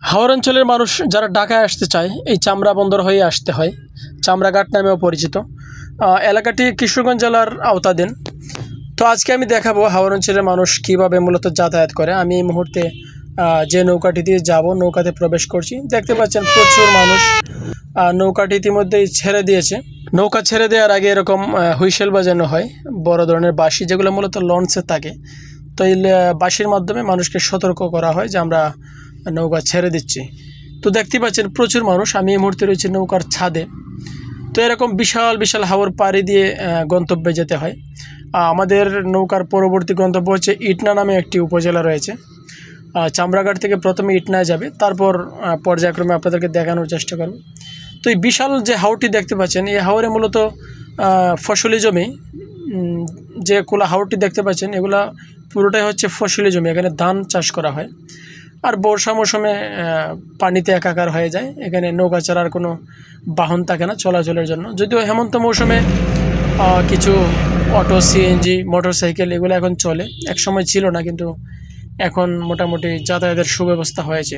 হাওর অঞ্চলের মানুষ যারা ঢাকায় আসতে চায় এই চামড়া বন্দর হয়ে আসতে হয়। চামড়াঘাট নামেও পরিচিত। এলাকাটি কিশোরগঞ্জ জেলার আওতাধীন। তো আজকে আমি দেখাবো হাওর অঞ্চলের মানুষ কীভাবে মূলত যাতায়াত করে। আমি এই মুহূর্তে যে নৌকাটি দিয়ে যাব, নৌকাতে প্রবেশ করছি। দেখতে পাচ্ছেন প্রচুর মানুষ। নৌকাটি ইতিমধ্যেই ছেড়ে দিয়েছে। নৌকা ছেড়ে দেওয়ার আগে এরকম হুইসেল বাজানো হয়, বড় ধরনের বাঁশি, যেগুলো মূলত লঞ্চে থাকে। তো এই বাঁশির মাধ্যমে মানুষকে সতর্ক করা হয় যে আমরা নৌকা ছেড়ে দিচ্ছি। তো দেখতে পাচ্ছেন প্রচুর মানুষ। আমি এই মুহূর্তে রয়েছি নৌকার ছাদে। তো এরকম বিশাল বিশাল হাওর পাড়ি দিয়ে গন্তব্যে যেতে হয়। আমাদের নৌকার পরবর্তী গন্তব্য হচ্ছে ইটনা নামে একটি উপজেলা রয়েছে। চামড়াঘাট থেকে প্রথমে ইটনায় যাবে, তারপর পর্যায়ক্রমে আপনাদেরকে দেখানোর চেষ্টা করব। তো এই বিশাল যে হাওরটি দেখতে পাচ্ছেন, এই হাওরে মূলত ফসলি জমি, যে খোলা হাওরটি দেখতে পাচ্ছেন এগুলা পুরোটাই হচ্ছে ফসলি জমি। এখানে ধান চাষ করা হয়। আর বর্ষা মৌসুমে পানিতে একাকার হয়ে যায়। এখানে নৌকা চড়ার কোনো বাহন থাকে না চলাচলের জন্য। যদিও হেমন্ত মৌসুমে কিছু অটো, সিএনজি, মোটরসাইকেল এগুলো এখন চলে। এক সময় ছিল না, কিন্তু এখন মোটামুটি যাতায়াতের সুব্যবস্থা হয়েছে।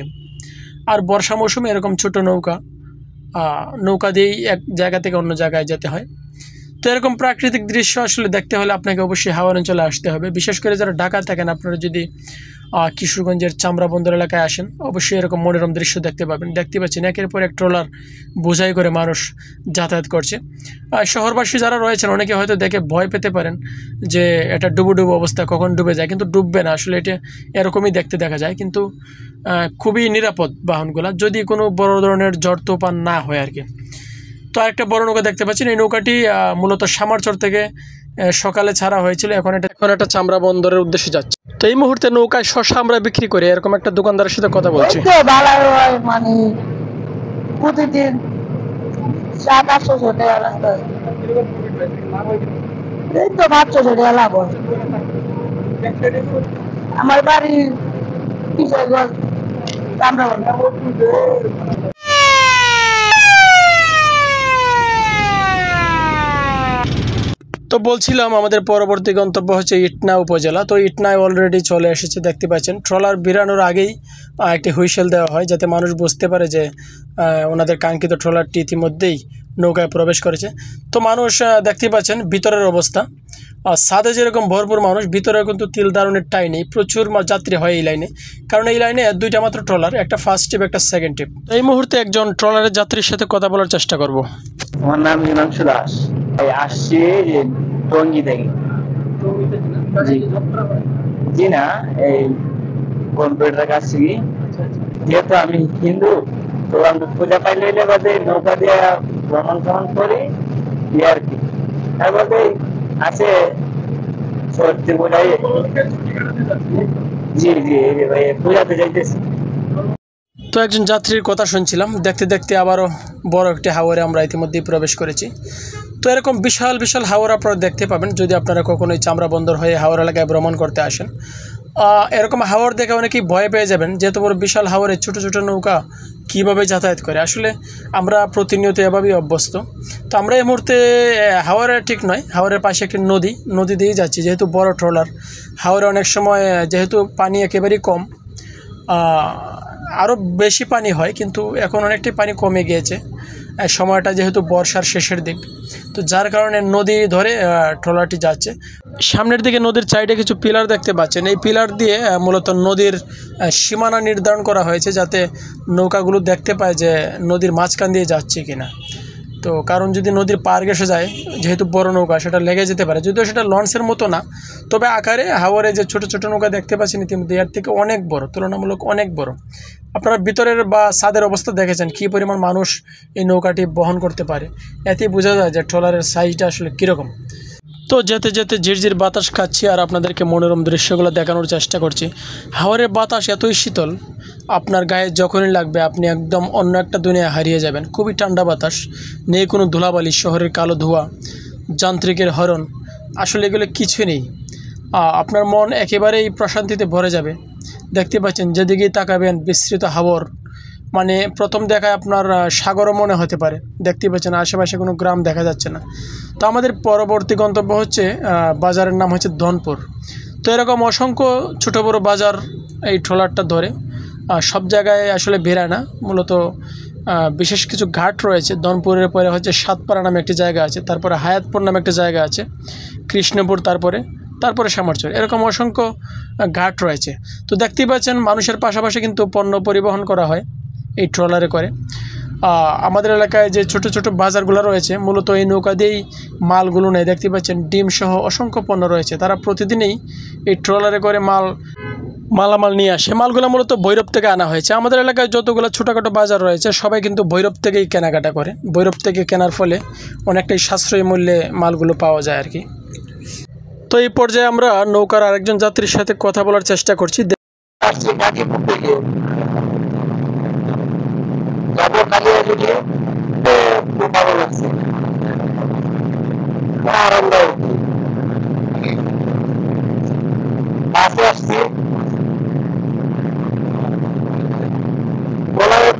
আর বর্ষা মৌসুমে এরকম ছোট নৌকা দিয়েই এক জায়গা থেকে অন্য জায়গায় যেতে হয়। তো এরকম প্রাকৃতিক দৃশ্য আসলে দেখতে হলে আপনাকে অবশ্যই হাওর অঞ্চলে আসতে হবে। বিশেষ করে যারা ঢাকা থাকেন, আপনারা যদি কিশোরগঞ্জের চামড়া বন্দর এলাকায় আসেন, অবশ্যই এরকম মনোরম দৃশ্য দেখতে পাবেন। দেখতে পাচ্ছেন একের পর এক ট্রলার বোঝাই করে মানুষ যাতায়াত করছে। শহরবাসী যারা রয়েছেন অনেকে হয়তো দেখে ভয় পেতে পারেন যে এটা ডুবো ডুবো অবস্থা, কখন ডুবে যায়, কিন্তু ডুববে না। আসলে এটা এরকমই দেখতে দেখা যায়, কিন্তু খুবই নিরাপদ বাহনগুলো, যদি কোনো বড় ধরনের ঝড় তুফান না হয় আর কি। তো আরেকটা বড় নৌকা দেখতে পাচ্ছেন। এই নৌকাটি মূলত সামারচর থেকে সকালে ছাড়া হয়েছিল। এখন একটা চামড়া বন্দরের উদ্দেশ্যে যাচ্ছে। তো এই মুহূর্তে নৌকায় শসা আমরা বিক্রি করি, এরকম একটা দোকানদারের সাথে কথা বলছি। মানে প্রতিদিন 700-800 টাকা লাভ হয়। এই তো 500 টাকা লাভ হয়। আমার বাড়ি কিশোরগঞ্জ চামড়া বন্দর। তো বলছিলাম আমাদের পরবর্তী গন্তব্য হচ্ছে ইটনা উপজেলা। তো ইটনায় অলরেডি চলে এসেছে। দেখতে পাচ্ছেন ট্রলার বেরানোর আগেই একটি হুইসেল দেওয়া হয়, যাতে মানুষ বুঝতে পারে যে ওনাদের কাঙ্ক্ষিত ট্রলারটি ইতিমধ্যেই নৌকায় প্রবেশ করেছে। তো মানুষ দেখতে পাচ্ছেন ভিতরের অবস্থা। ছাদে যেরকম ভরপুর মানুষ, ভিতরে কিন্তু তিল দারুণের টাই নেই। প্রচুর যাত্রী হয় এই লাইনে, কারণ এই লাইনে দুইটা মাত্র ট্রলার, একটা ফার্স্ট টিপ, একটা সেকেন্ড টিপ। এই মুহূর্তে একজন ট্রলারের যাত্রীর সাথে কথা বলার চেষ্টা করব। আমার নাম মীনাংশু দাস। আসছি টঙ্গী থেকে। জি না, এই কম্পিউটার কাজ শিখি। যেহেতু আমি হিন্দু, তো আমি পূজা পাইলে বাদে নৌকা দিয়ে ভ্রমণ করি আর কি। তারপরে আছে সত্যি বোঝাই। জি জি, ভাই পূজাতে যাইতেছি। তো একজন যাত্রীর কথা শুনছিলাম। দেখতে দেখতে আবারও বড় একটি হাওরে আমরা ইতিমধ্যেই প্রবেশ করেছি। তো এরকম বিশাল বিশাল হাওর আপনারা দেখতে পাবেন যদি আপনারা কখনোই চামড়া বন্দর হয়ে হাওর এলাকায় ভ্রমণ করতে আসেন। এরকম হাওর দেখে অনেকেই ভয় পেয়ে যাবেন, যেহেতু বড় বিশাল হাওরে ছোট ছোট নৌকা কীভাবে যাতায়াত করে। আসলে আমরা প্রতিনিয়ত এভাবেই অভ্যস্ত। তো আমরা এই মুহূর্তে হাওরে ঠিক নয়, হাওরের পাশে একটি নদী দিয়েই যাচ্ছি। যেহেতু বড় ট্রলার, হাওরে অনেক সময় যেহেতু পানি একেবারেই কম, আরও বেশি পানি হয়, কিন্তু এখন অনেকটাই পানি কমে গিয়েছে। সময়টা যেহেতু বর্ষার শেষের দিক, তো যার কারণে নদী ধরে ট্রলারটি যাচ্ছে। সামনের দিকে নদীর সাইডে কিছু পিলার দেখতে পাচ্ছেন। এই পিলার দিয়ে মূলত নদীর সীমানা নির্ধারণ করা হয়েছে, যাতে নৌকাগুলো দেখতে পায় যে নদীর মাঝখান দিয়ে যাচ্ছে কিনা। তো কারণ যদি নদীর পার ঘেঁষে যায়, যেহেতু বড় নৌকা, সেটা লেগে যেতে পারে। যদিও সেটা লঞ্চের মতো না, তবে আকারে হাওরে যে ছোট ছোট নৌকা দেখতে পাচ্ছেন ইতিমধ্যে, এর থেকে অনেক বড়, তুলনামূলক অনেক বড়। আপনারা ভিতরের বা ছাদের অবস্থা দেখেছেন কী পরিমাণ মানুষ এই নৌকাটি বহন করতে পারে। এতেই বোঝা যায় যে ট্রলারের সাইজটা আসলে কীরকম। তো যেতে যেতে ঝিরঝির বাতাস খাচ্ছি আর আপনাদেরকে মনোরম দৃশ্যগুলো দেখানোর চেষ্টা করছি। হাওরের বাতাস এতই শীতল, আপনার গায়ে যখনই লাগবে আপনি একদম অন্য একটা দুনিয়া হারিয়ে যাবেন। খুবই ঠান্ডা বাতাস, নেই কোনো ধুলাবালি, শহরের কালো ধোঁয়া, যান্ত্রিকের হরণ, আসলে এগুলো কিছু নেই। আপনার মন একেবারেই প্রশান্তিতে ভরে যাবে। দেখতে পাচ্ছেন যেদিকেই তাকাবেন বিস্তৃত হাওর, মানে প্রথম দেখায় আপনার সাগরও মনে হতে পারে। দেখতে পাচ্ছেন আশেপাশে কোনো গ্রাম দেখা যাচ্ছে না। তো আমাদের পরবর্তী গন্তব্য হচ্ছে বাজারের নাম হচ্ছে ধনপুর। তো এরকম অসংখ্য ছোট বড় বাজার এই ট্রলারটা ধরে সব জায়গায় আসলে বেরায় না, মূলত বিশেষ কিছু ঘাট রয়েছে। দনপুরের পরে হচ্ছে সাতপাড়া নামে একটি জায়গা আছে, তারপরে হায়াতপুর নামে একটা জায়গা আছে, কৃষ্ণপুর, তারপরে শ্যামারচর, এরকম অসংখ্য ঘাট রয়েছে। তো দেখতেই পাচ্ছেন মানুষের পাশাপাশি কিন্তু পণ্য পরিবহন করা হয় এই ট্রলারে করে। আমাদের এলাকায় যে ছোট ছোট বাজারগুলো রয়েছে মূলত এই নৌকা দিয়েই মালগুলো নেয়। দেখতে পাচ্ছেন ডিম সহ অসংখ্য পণ্য রয়েছে। তারা প্রতিদিনই এই ট্রলারে করে মালামাল নিয়ে আসে। মালগুলো মূলত ভৈরব থেকে আনা হয়েছে। আমাদের এলাকায় যতগুলো ছোটোখাটো বাজার রয়েছে সবাই কিন্তু ভৈরব থেকেই কেনাকাটা করে। ভৈরব থেকে কেনার ফলে অনেকটাই সাশ্রয়ী মূল্যে মালগুলো পাওয়া যায় আর কি। তো এই পর্যায়ে আমরা নৌকার আরেকজন যাত্রীর সাথে কথা বলার চেষ্টা করছি।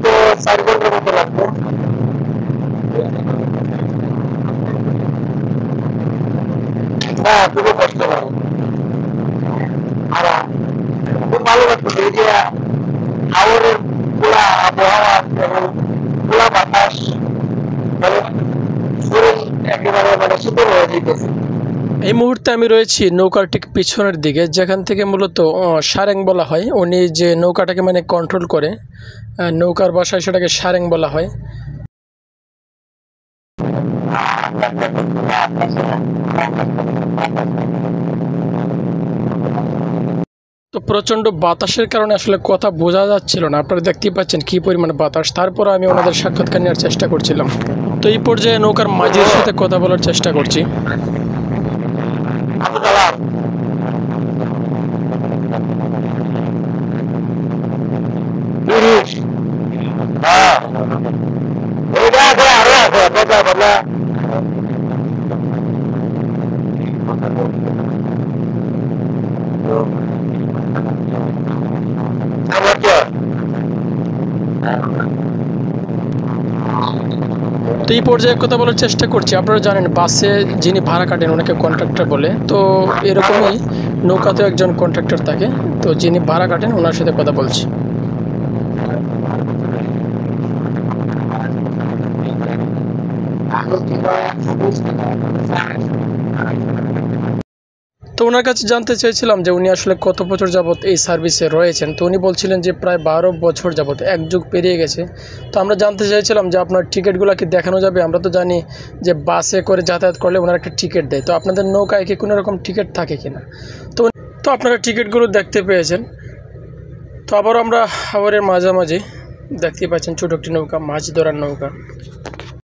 তো 4 ঘন্টার মতো লাগবে। না খুবই কষ্ট হয়, আর খুব ভালো লাগছে এই যে হাওরের খোলা আবহাওয়া এবং খোলা বাতাস, শরীর একেবারে শীতল হয়ে যেতেছে। এই মুহূর্তে আমি রয়েছি নৌকার ঠিক পিছনের দিকে, যেখান থেকে মূলত সারেং বলা হয়। উনি যে নৌকাটাকে কন্ট্রোল করে, নৌকার ভাষায় সেটাকে সারেং বলা হয়। তো প্রচণ্ড বাতাসের কারণে আসলে কথা বোঝা যাচ্ছিল না। আপনারা দেখতেই পাচ্ছেন কী পরিমাণ বাতাস। তারপর আমি ওনাদের সাক্ষাৎকার নেওয়ার চেষ্টা করছিলাম। তো এই পর্যায়ে নৌকার মাঝির সাথে কথা বলার চেষ্টা করছি। তো এই পর্যায়ে কথা বলার চেষ্টা করছি। আপনারা জানেন বাসে যিনি ভাড়া কাটেন ওনাকে কন্ট্রাক্টর বলে। তো এরকমই নৌকাতেও একজন কন্ট্রাক্টর থাকে। তো যিনি ভাড়া কাটেন ওনার সাথে কথা বলছি। তো ওনার কাছে জানতে চেয়েছিলাম যে উনি আসলে কত বছর যাবত এই সার্ভিসে রয়েছেন। তো উনি বলছিলেন যে প্রায় 12 বছর যাবত, এক যুগ পেরিয়ে গেছে। তো আমরা জানতে চাইছিলাম যে আপনার টিকিটগুলো কি দেখানো যাবে? আমরা তো জানি যে বাসে করে যাতায়াত করলে ওনারা একটা টিকিট দেয়। তো আপনাদের নৌকায় কি কোনো রকম টিকিট থাকে কিনা? তো আপনারা টিকিটগুলো দেখতে পেয়েছেন। তো আবারও আমরা হাওরের মাঝামাঝি দেখতে পাচ্ছেন ছোটো একটি নৌকা, মাছ ধরার নৌকা।